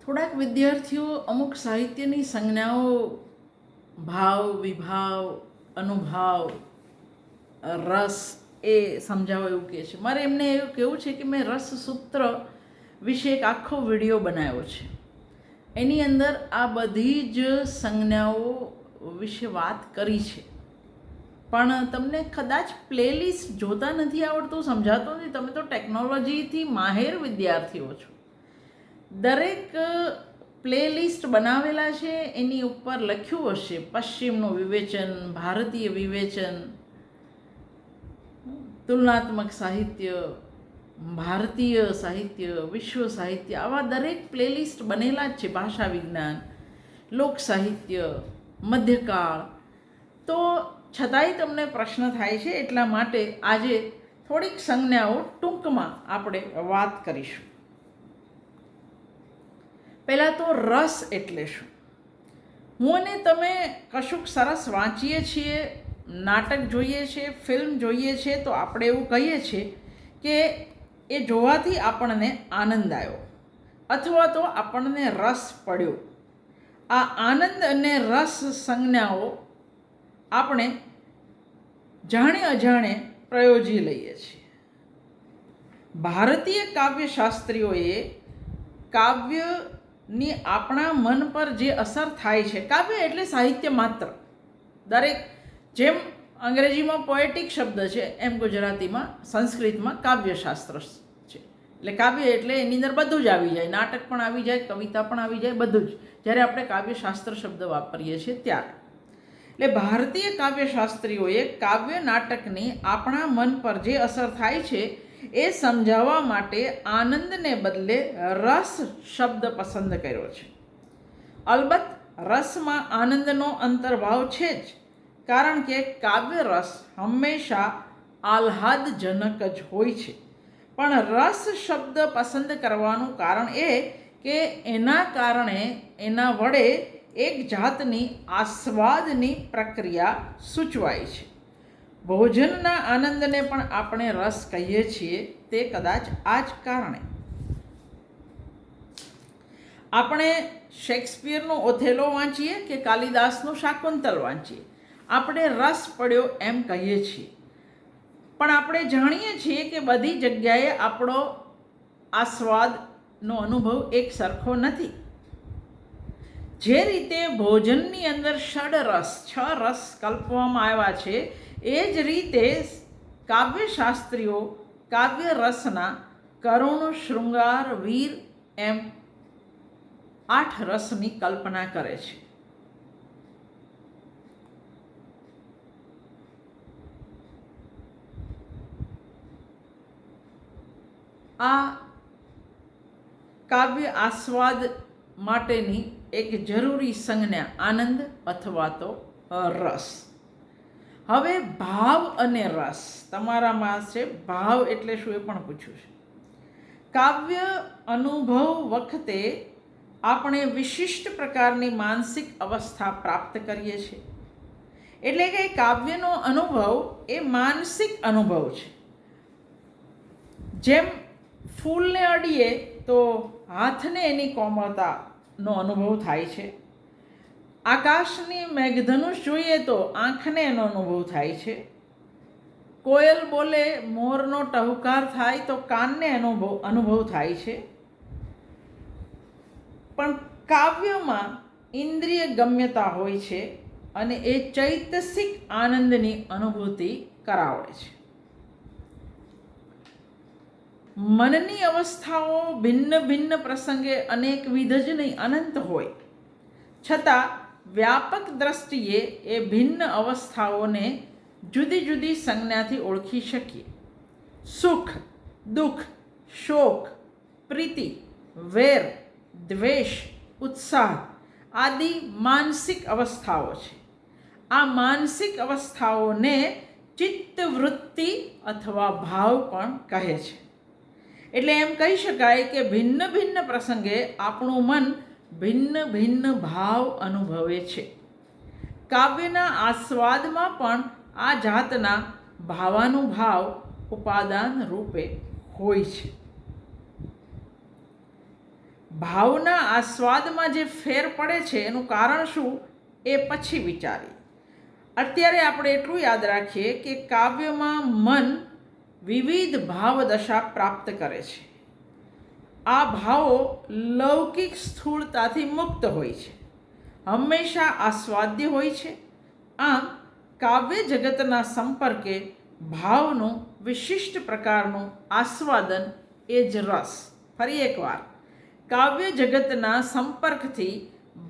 થોડાક વિદ્યાર્થીઓ અમુક સાહિત્યની સંજ્ઞાઓ ભાવ, વિભાવ, અનુભાવ, રસ એ સમજાવો એવું કહે છે. મારે એમને એવું કહેવું છે કે મેં રસ સૂત્ર વિશે એક આખો વિડીયો બનાવ્યો છે. એની અંદર આ બધી જ સંજ્ઞાઓ વિશે વાત કરી છે. પણ તમને કદાચ પ્લેલિસ્ટ જોતા નથી આવડતું, સમજાતું નથી. તમે તો ટેકનોલોજીથી માહેર વિદ્યાર્થીઓ છો. દરેક પ્લેલિસ્ટ બનાવેલા છે, એની ઉપર લખ્યું હશે પશ્ચિમનું વિવેચન, ભારતીય વિવેચન, તુલનાત્મક સાહિત્ય, ભારતીય સાહિત્ય, વિશ્વ સાહિત્ય, આવા દરેક પ્લેલિસ્ટ બનેલા જ છે. ભાષા વિજ્ઞાન, લોક સાહિત્ય, મધ્યકાળ. તો છતાંય તમને પ્રશ્ન થાય છે, એટલા માટે આજે થોડીક સંજ્ઞાઓ ટૂંકમાં આપણે વાત કરીશું. પહેલાં તો રસ એટલે શું? હું અને તમે કશુંક સરસ વાંચીએ છીએ, નાટક જોઈએ છીએ, ફિલ્મ જોઈએ છીએ, તો આપણે એવું કહીએ છીએ કે એ જોવાથી આપણને આનંદ આવ્યો અથવા તો આપણને રસ પડ્યો. આ આનંદ અને રસ સંજ્ઞાઓ આપણે જાણે અજાણે પ્રયોજી લઈએ છીએ. ભારતીય કાવ્યશાસ્ત્રીઓએ કાવ્યની આપણા મન પર જે અસર થાય છે, કાવ્ય એટલે સાહિત્ય માત્ર. દરેક, જેમ અંગ્રેજીમાં પોએટિક શબ્દ છે, એમ ગુજરાતીમાં, સંસ્કૃતમાં કાવ્યશાસ્ત્ર છે. એટલે કાવ્ય એટલે એની અંદર બધું જ આવી જાય, નાટક પણ આવી જાય, કવિતા પણ આવી જાય, બધું જ. જ્યારે આપણે કાવ્યશાસ્ત્ર શબ્દ વાપરીએ છીએ ત્યારે. એટલે ભારતીય કાવ્યશાસ્ત્રીઓએ કાવ્ય નાટકની આપણા મન પર જે અસર થાય છે એ સમજાવવા માટે આનંદને બદલે રસ શબ્દ પસંદ કર્યો છે. અલબત્ત રસમાં આનંદનો અંતર્ભાવ છે જ, કારણ કે કાવ્ય રસ હંમેશા આહ્લાદજનક જ હોય છે. પણ રસ શબ્દ પસંદ કરવાનું કારણ એ કે એના કારણે એના વડે એક જાતની આસ્વાદની પ્રક્રિયા સૂચવાય છે. ભોજનના આનંદને પણ આપણે રસ કહીએ છીએ, તે કદાચ આ જ કારણે. આપણે શેક્સપિયરનો ઓથેલો વાંચીએ કે કાલિદાસનું શાકુંતલ વાંચીએ, આપણે રસ પડ્યો એમ કહીએ છીએ. પણ આપણે જાણીએ છીએ કે બધી જગ્યાએ આપણો આસ્વાદનો અનુભવ એક સરખો નથી. જે રીતે ભોજનની અંદર ષડરસ, 6 રસ કલ્પવામાં આવ્યા છે, એ જ રીતે કાવ્યશાસ્ત્રીઓ કાવ્ય રસના કરુણ, શૃંગાર, વીર એમ 8 રસની કલ્પના કરે છે. આ કાવ્ય આસ્વાદ માટેની એક જરૂરી સંજ્ઞા આનંદ અથવા તો રસ. હવે ભાવ અને રસ તમારામાં છે. ભાવ એટલે શું એ પણ પૂછ્યું છે. કાવ્ય અનુભવ વખતે આપણે વિશિષ્ટ પ્રકારની માનસિક અવસ્થા પ્રાપ્ત કરીએ છીએ. એટલે કે કાવ્યનો અનુભવ એ માનસિક અનુભવ છે. જેમ ફૂલને અડીએ તો હાથને એની કોમળતાનો અનુભવ થાય છે. આકાશની મેઘધનુષ જોઈએ તો આંખને એનો અનુભવ થાય છે. કોયલ બોલે, મોરનો ટહુકાર થાય તો કાનને અનુભવ થાય છે. પણ કાવ્યમાં ઇન્દ્રિય ગમ્યતા હોય છે અને એ ચૈતસિક આનંદની અનુભૂતિ કરાવે છે. મનની અવસ્થાઓ ભિન્ન ભિન્ન પ્રસંગે અનેકવિધ જ નહીં, અનંત હોય, છતાં વ્યાપક દ્રષ્ટિએ એ ભિન્ન અવસ્થાઓને જુદી જુદી સંજ્ઞાથી ઓળખી શકીએ. સુખ, દુઃખ, શોક, પ્રીતિ, વેર, દ્વેષ, ઉત્સાહ આદિ માનસિક અવસ્થાઓ છે. આ માનસિક અવસ્થાઓને ચિત્તવૃત્તિ અથવા ભાવ પણ કહે છે. એટલે એમ કહી શકાય કે ભિન્ન ભિન્ન પ્રસંગે આપણું મન ભિન્ન ભિન્ન ભાવ અનુભવે છે. કાવ્યના આસ્વાદમાં પણ આ જાતના ભાવાનુભાવ ઉપાદાન રૂપે હોય છે. ભાવના આસ્વાદમાં જે ફેર પડે છે એનું કારણ શું એ પછી વિચારીએ. અત્યારે આપણે એટલું યાદ રાખીએ કે કાવ્યમાં મન વિવિધ ભાવદશા પ્રાપ્ત કરે છે. આ ભાવો લૌકિક સ્થૂળતાથી મુક્ત હોય છે, હંમેશા આસ્વાદ્ય હોય છે. આમ કાવ્ય જગતના સંપર્કે ભાવનું વિશિષ્ટ પ્રકારનું આસ્વાદન એ જ રસ. ફરી એકવાર, કાવ્ય જગતના સંપર્કથી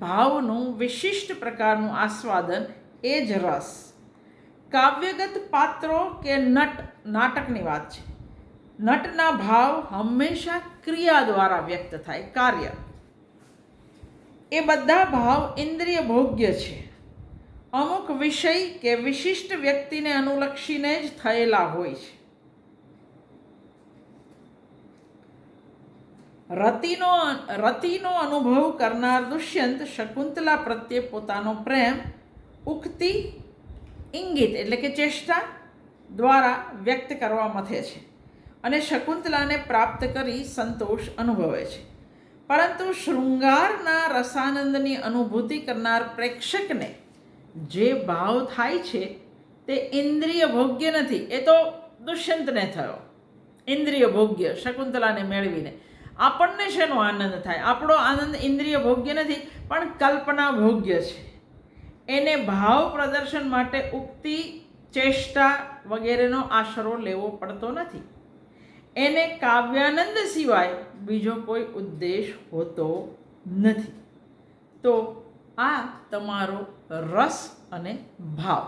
ભાવનું વિશિષ્ટ પ્રકારનું આસ્વાદન એ જ રસ. કાવ્યગત પાત્રો કે નાટકની વાત છે. નટના ભાવ હંમેશા ક્રિયા દ્વારા વ્યક્ત થાય, કાર્ય. એ બધા ભાવ ઇન્દ્રિય ભોગ્ય છે, અમુક વિષય કે વિશિષ્ટ વ્યક્તિને અનુલક્ષીને જ થયેલા હોય છે. રતિનો અનુભવ કરનાર દુષ્યંત શકુંતલા પ્રત્યે પોતાનો પ્રેમ ઉક્તિ, ઇંગિત એટલે કે ચેષ્ટા દ્વારા વ્યક્ત કરવા મથે છે અને શકુંતલાને પ્રાપ્ત કરી સંતોષ અનુભવે છે. પરંતુ શૃંગારના રસાનંદની અનુભૂતિ કરનાર પ્રેક્ષકને જે ભાવ થાય છે તે ઇન્દ્રિય ભોગ્ય નથી. એ તો દુષ્યંતને થયો ઇન્દ્રિય ભોગ્ય, શકુંતલાને મેળવીને. આપણને શેનો આનંદ થાય? આપણો આનંદ ઇન્દ્રિય ભોગ્ય નથી પણ કલ્પના ભોગ્ય છે. એને ભાવ પ્રદર્શન માટે ઉક્તિ, ચેષ્ટા વગેરેનો આશરો લેવો પડતો નથી. એને કાવ્યાનંદ સિવાય બીજો કોઈ ઉદ્દેશ હોતો નથી. તો આ તમારો રસ અને ભાવ.